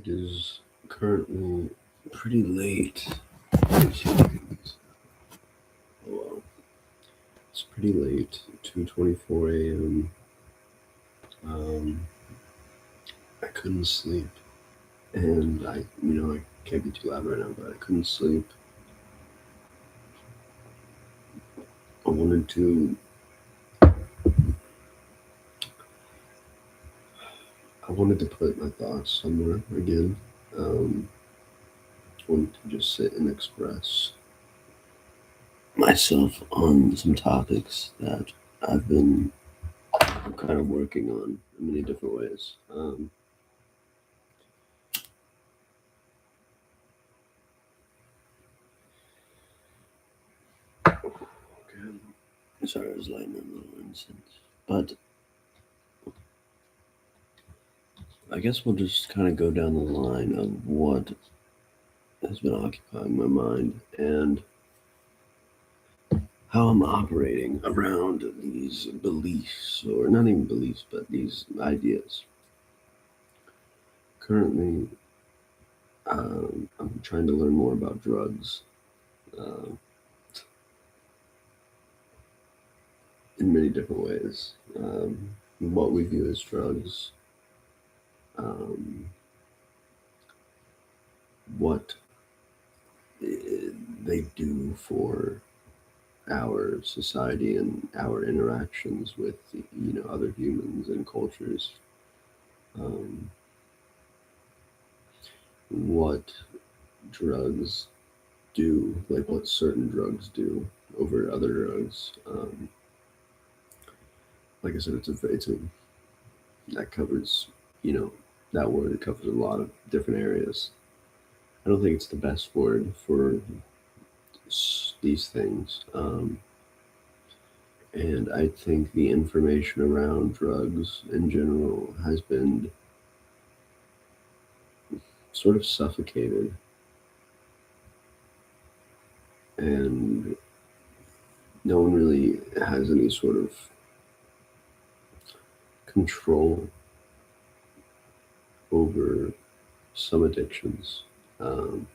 It is currently pretty late. Oh well, it's pretty late. 2:24 a.m. Um, I couldn't sleep, and I can't be too loud right now, but I couldn't sleep. I wanted to. I wanted to put my thoughts somewhere again. Um, wanted to just sit and express myself on some topics that I've been kind of working on in many different ways. Sorry, I was lighting a little incense. But I guess we'll just kind of go down the line of what has been occupying my mind and how I'm operating around these beliefs, or not even beliefs, but these ideas. Currently, I'm trying to learn more about drugs uh, in many different ways. What we view as drugs, um, what they do for our society and our interactions with other humans and cultures, um, what drugs do, like what certain drugs do over other drugs. Like I said, it's a that covers you know that word covers a lot of different areas. I don't think it's the best word for these things. And I think the information around drugs in general has been sort of suffocated, and no one really has any sort of control over some addictions. Um,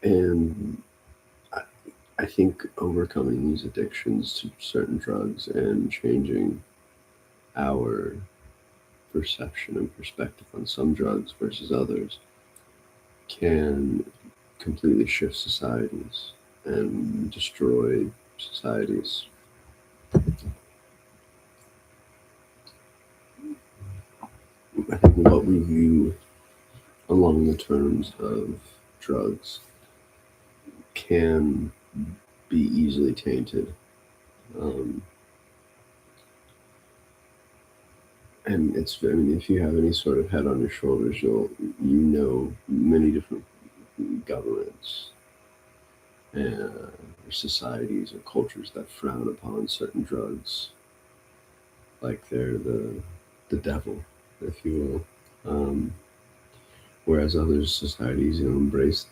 and I, I think overcoming these addictions to certain drugs and changing our perception and perspective on some drugs versus others can completely shift societies and destroy societies. I think what we view along the terms of drugs can be easily tainted. Um, and I mean, if you have any sort of head on your shoulders, many different governments and societies or cultures that frown upon certain drugs, like they're the devil, if you will. Whereas other societies, embrace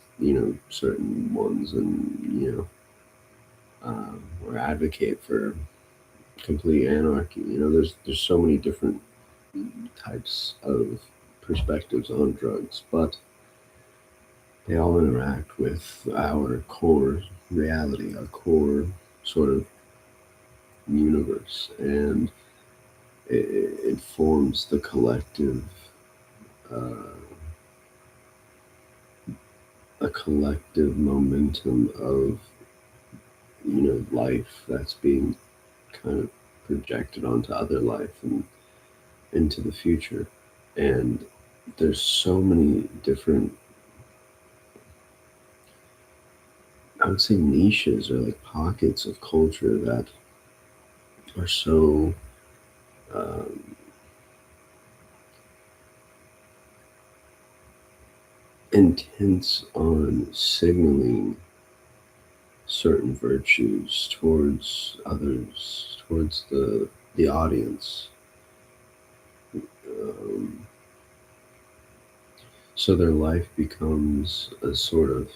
certain ones, and or advocate for complete anarchy. There's so many different types of perspectives on drugs, but they all interact with our core reality, our core sort of universe, and it forms uh, a collective momentum of life that's being kind of projected onto other life and into the future. And there's so many different, I would say, niches or like pockets of culture that are so um, intense on signaling certain virtues towards others, towards the audience. Um, so their life becomes a sort of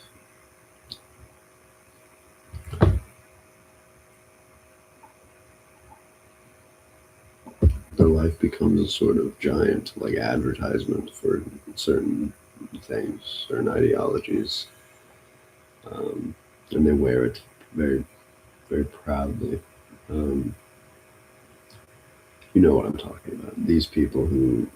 their life becomes a sort of giant like advertisement for certain things, certain ideologies, um, and they wear it very, very proudly. Um, you know what I'm talking about? These people who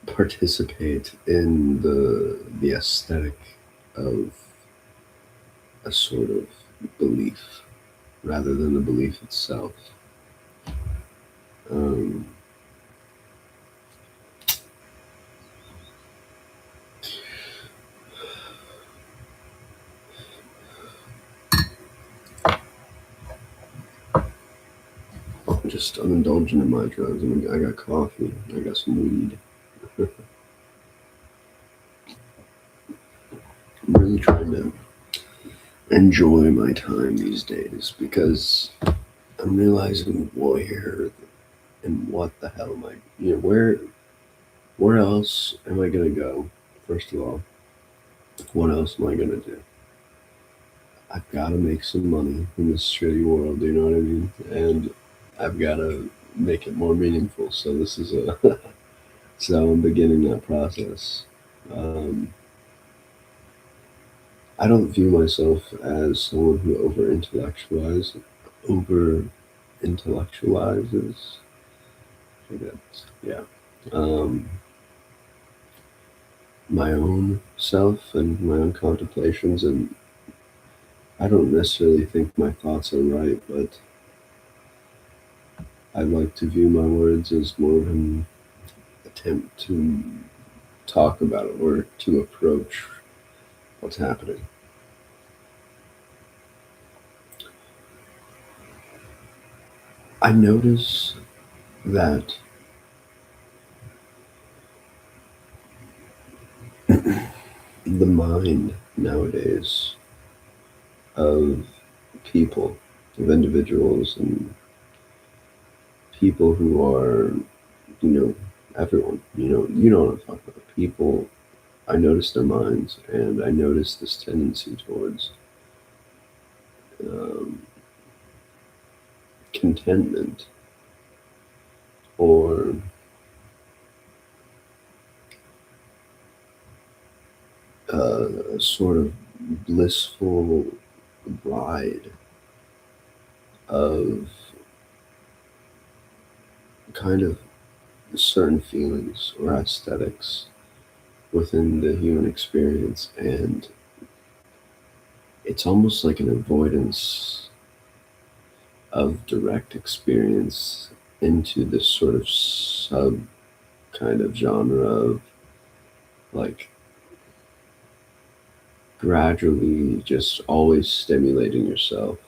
participate in the aesthetic of a sort of belief rather than the belief itself. Um, I'm indulging in my drugs. I got coffee. I got some weed. I'm really trying to enjoy my time these days because I'm realizing where and what the hell am I? Where else am I gonna go? First of all, what else am I gonna do? I've got to make some money in this shitty world. You know what I mean? And I've got to make it more meaningful. So this is a so I'm beginning that process. Um, I don't view myself as someone who over intellectualizes. I think that's yeah. Um, my own self and my own contemplations, and I don't necessarily think my thoughts are right, but I like to view my words as more of an attempt to talk about it or to approach what's happening. I notice that the mind nowadays of people, of individuals, and people who are, you know, everyone, you know what I'm talking about. People, I notice their minds, and I notice this tendency towards um, contentment or a sort of blissful ride of kind of certain feelings or aesthetics within the human experience, and it's almost like an avoidance of direct experience into this sort of sub kind of genre of like gradually just always stimulating yourself.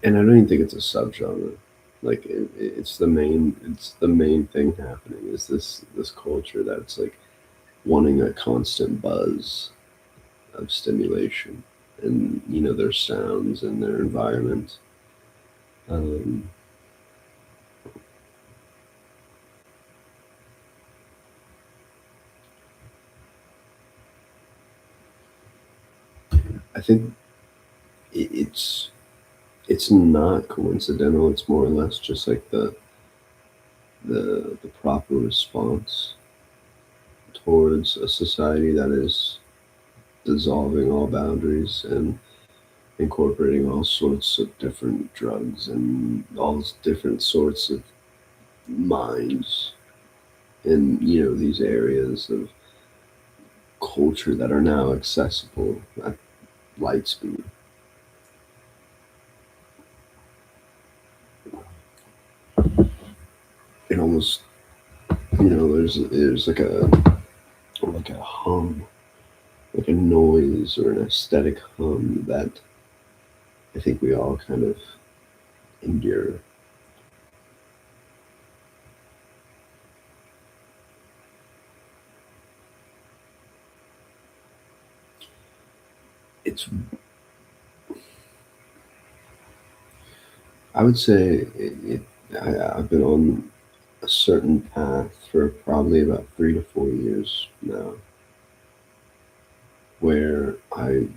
And I don't even think it's a subgenre. Like it's the main thing happening is this culture that's like wanting a constant buzz of stimulation and their sounds and their environment. Um, I think it's not coincidental. It's more or less just like the proper response towards a society that is dissolving all boundaries and incorporating all sorts of different drugs and all different sorts of minds in these areas of culture that are now accessible at light speed. It almost there's like a hum, like a noise or an aesthetic hum that I think we all kind of endure. It's I would say I've been on a certain path for probably about 3 to 4 years now, where I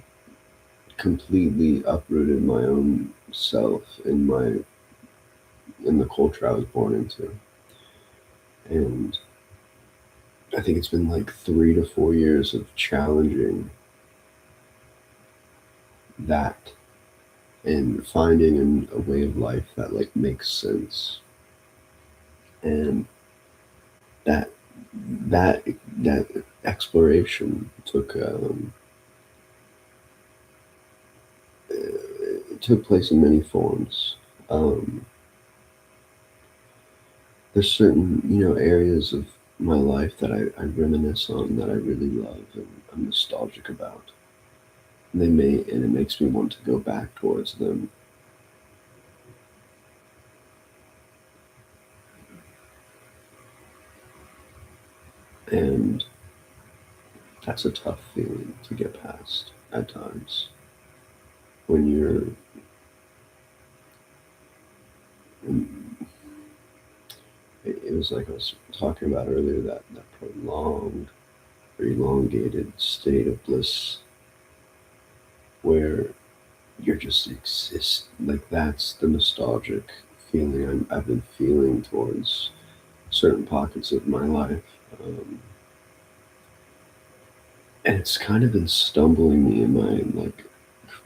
completely uprooted my own self in the culture I was born into. And I think it's been like 3 to 4 years of challenging that and finding a way of life that like makes sense. And that that that exploration it took place in many forms. Um, there's certain areas of my life that I reminisce on that I really love and I'm nostalgic about. And it makes me want to go back towards them. And that's a tough feeling to get past at times when you're. It was like I was talking about earlier, that prolonged or elongated state of bliss where you're just exist. Like that's the nostalgic feeling I've been feeling towards certain pockets of my life. Um, and it's kind of been stumbling me in my like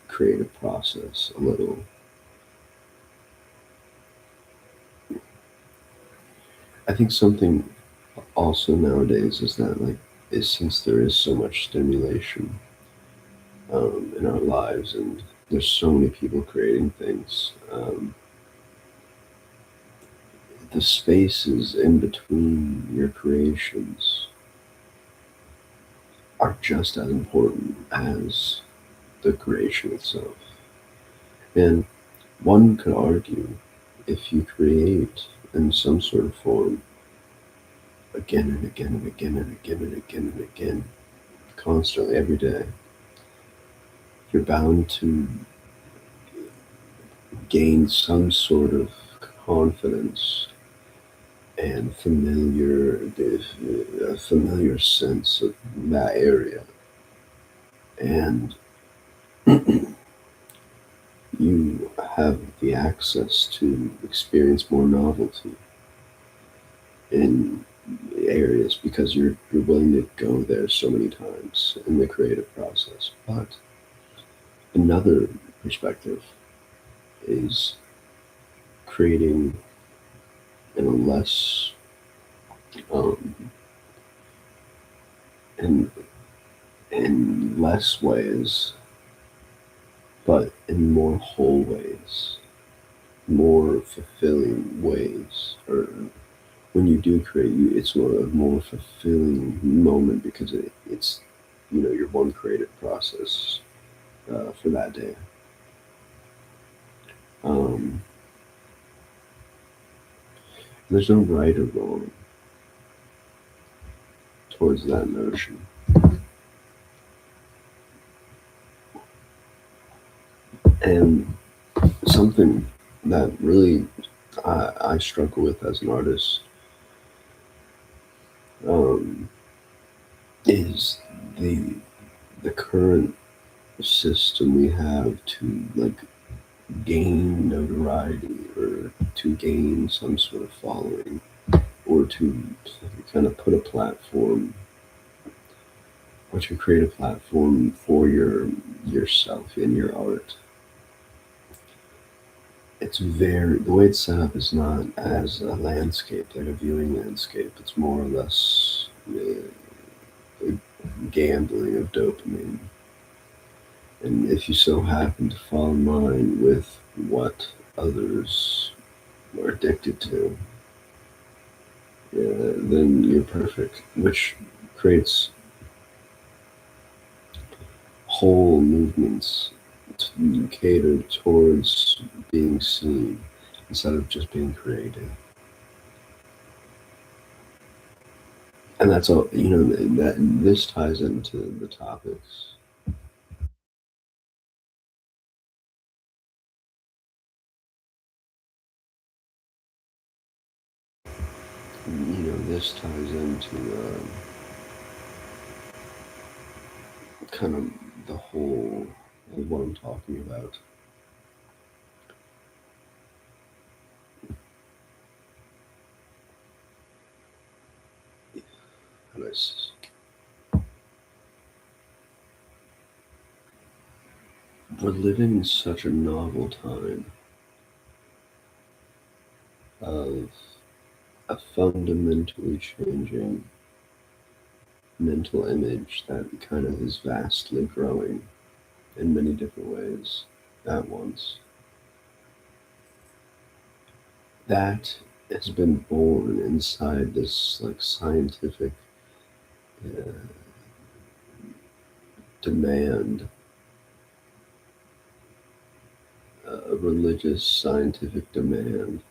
creative process a little. I think something also nowadays is that like is since there is so much stimulation in our lives and there's so many people creating things, the spaces in between your creations are just as important as the creation itself. And one could argue if you create in some sort of form again and again and again and again and again and again, constantly every day, you're bound to gain some sort of confidence and a familiar sense of that area. And you have the access to experience more novelty in areas because you're willing to go there so many times in the creative process. But another perspective is creating in a less um, in less ways, but in more whole ways, more fulfilling ways. Or when you do create, it's a more fulfilling moment because it's your one creative process for that day. Um, there's no right or wrong towards that notion. And something that really I struggle with as an artist um, is the current system we have to like gain notoriety or to gain some sort of following or to kind of put a platform or to create a platform for yourself and your art. It's very the way it's set up is not as a landscape, like a viewing landscape. It's more or less a gambling of dopamine. And if you so happen to fall in line with what others are addicted to, yeah, then you're perfect, which creates whole movements catered towards being seen instead of just being created. And that's all, that this ties into the topics. this ties into kind of the whole of what I'm talking about. How do I We're living in such a novel time of a fundamentally changing mental image that kind of is vastly growing in many different ways at once. That has been born inside this like scientific uh, demand, a religious scientific demand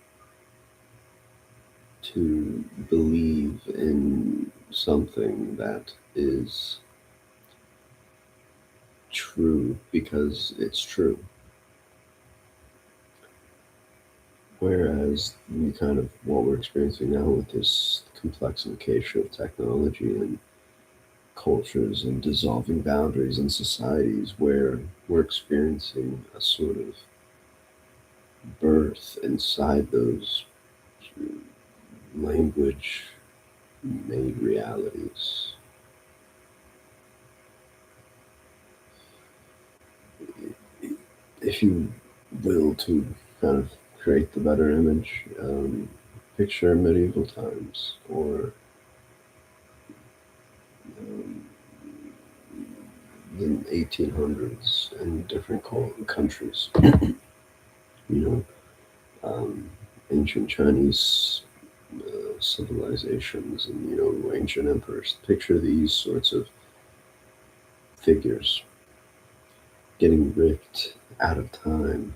to believe in something that is true because it's true. Whereas we kind of what we're experiencing now with this complexification of technology and cultures and dissolving boundaries in societies, where we're experiencing a sort of birth inside those language made realities. If you will, to kind of create the better image, picture medieval times or um, the 1800s in different countries. You know, ancient Chinese civilizations and ancient emperors. Picture these sorts of figures getting ripped out of time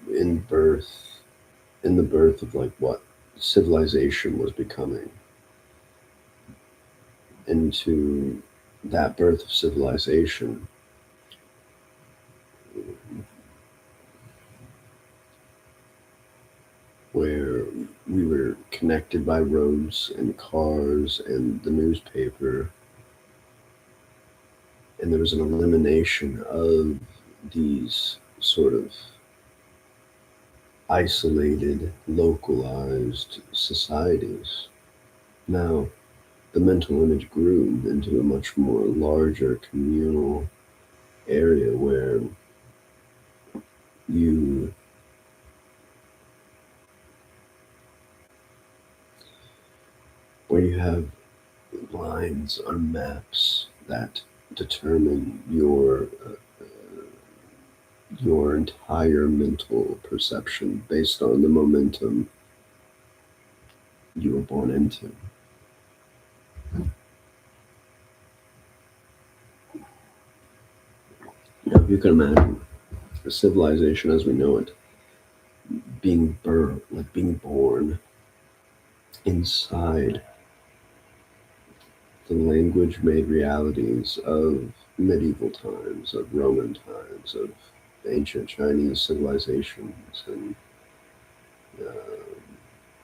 in birth, in the birth of like what civilization was becoming, into that birth of civilization, where we were connected by roads and cars and the newspaper, and there was an elimination of these sort of isolated, localized societies. Now, the mental image grew into a much more larger communal area you where you have lines on maps that determine your entire mental perception based on the momentum you were born into. If you can imagine a civilization as we know it being born inside the language made realities of medieval times, of Roman times, of ancient Chinese civilizations, and uh,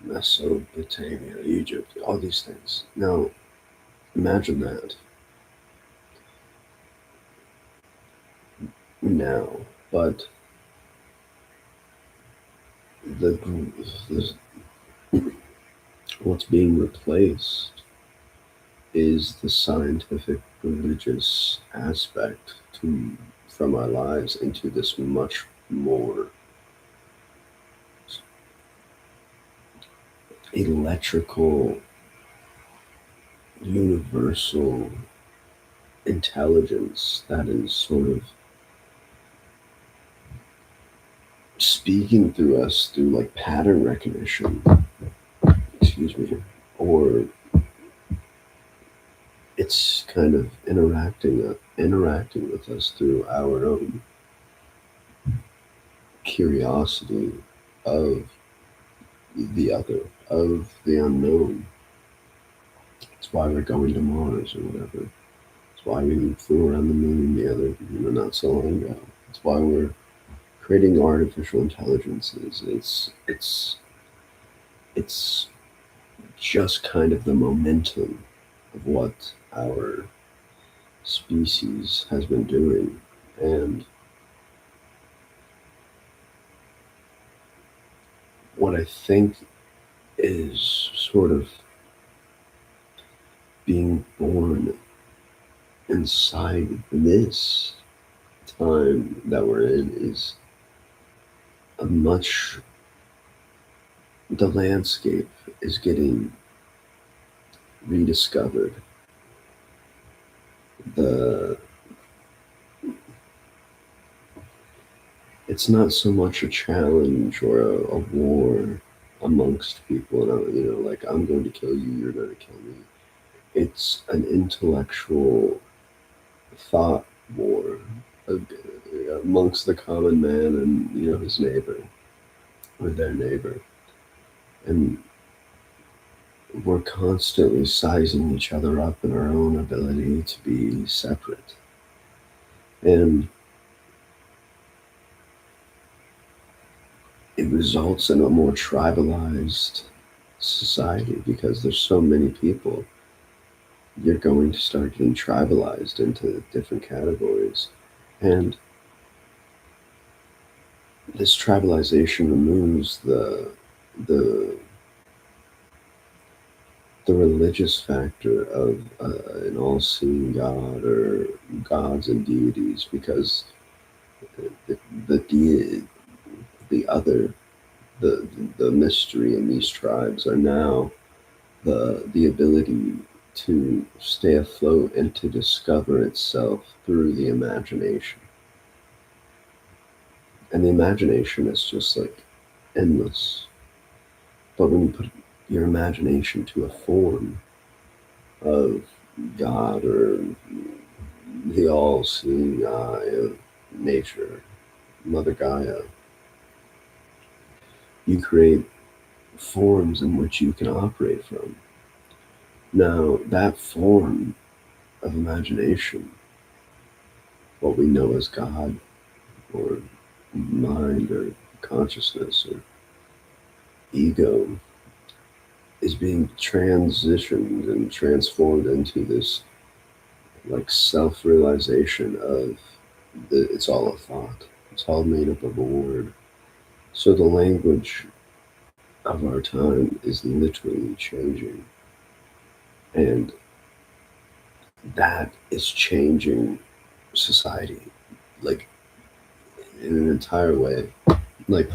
Mesopotamia, Egypt, all these things. Now, imagine that now, but the, the what's being replaced is the scientific religious aspect from our lives into this much more electrical, universal intelligence that is sort of speaking through us through like pattern recognition, excuse me, or it's kind of interacting with us through our own curiosity of the other, of the unknown. It's why we're going to Mars or whatever. It's why we flew around the moon the other, not so long ago. It's why we're creating artificial intelligences. It's just kind of the momentum of what our species has been doing. And what I think is sort of being born inside this time that we're in is a much, the landscape is getting rediscovered. The It's not so much a challenge or a war amongst people, and like I'm going to kill you, you're going to kill me. It's an intellectual thought war uh, amongst the common man and his neighbor or their neighbor, and we're constantly sizing each other up in our own ability to be separate. And it results in a more tribalized society because there's so many people. You're going to start getting tribalized into different categories. And this tribalization removes the the religious factor of an all-seeing God or gods and deities, because the the, the other the the mystery in these tribes are now the ability to stay afloat and to discover itself through the imagination. And the imagination is just like endless. But when you put your imagination to a form of God or the all seeing eye of nature, Mother Gaia, you create forms in which you can operate from. Now, that form of imagination, what we know as God or mind or consciousness or ego, is being transitioned and transformed into this like self-realization of it's all a thought. It's all made up of a word. So the language of our time is literally changing, and that is changing society, like in an entire way, like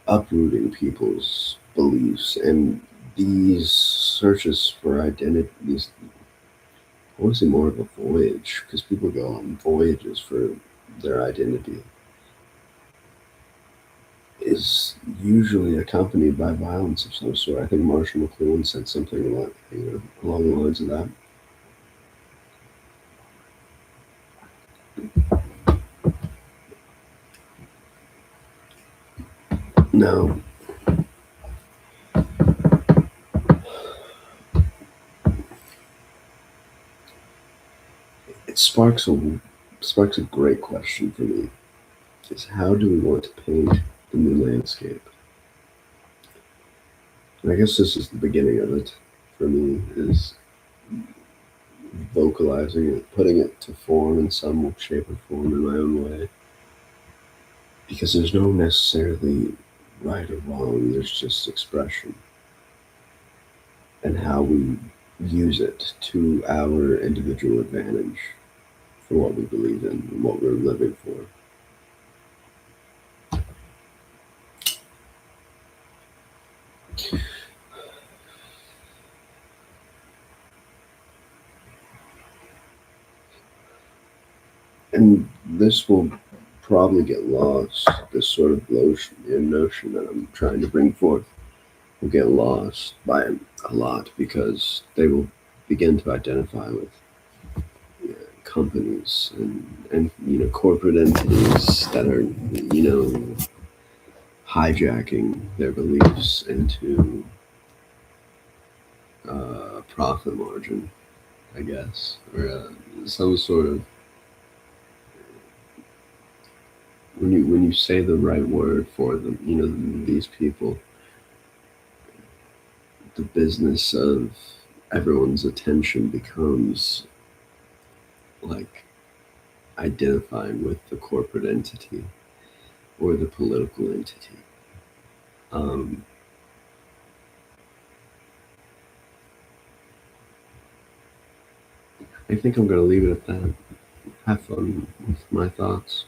uprooting people's beliefs and these searches for identity. These, I want to say more of a voyage, because people go on voyages for their identity, is usually accompanied by violence of some sort. I think Marshall McLuhan said something along the lines of that. Now, it sparks a great question for me. Is how do we want to paint the new landscape? And I guess this is the beginning of it for me, is vocalizing it, putting it to form in some shape or form in my own way. Because there's no necessarily right or wrong, there's just expression and how we use it to our individual advantage for what we believe in and what we're living for. And this will probably get lost, this sort of notion that I'm trying to bring forth will get lost by a lot, because they will begin to identify with companies and corporate entities that are hijacking their beliefs into profit margin, I guess, or some sort of, when you say the right word for them, these people, the business of everyone's attention becomes like identifying with the corporate entity or the political entity. Um, I think I'm going to leave it at that. Have fun with my thoughts.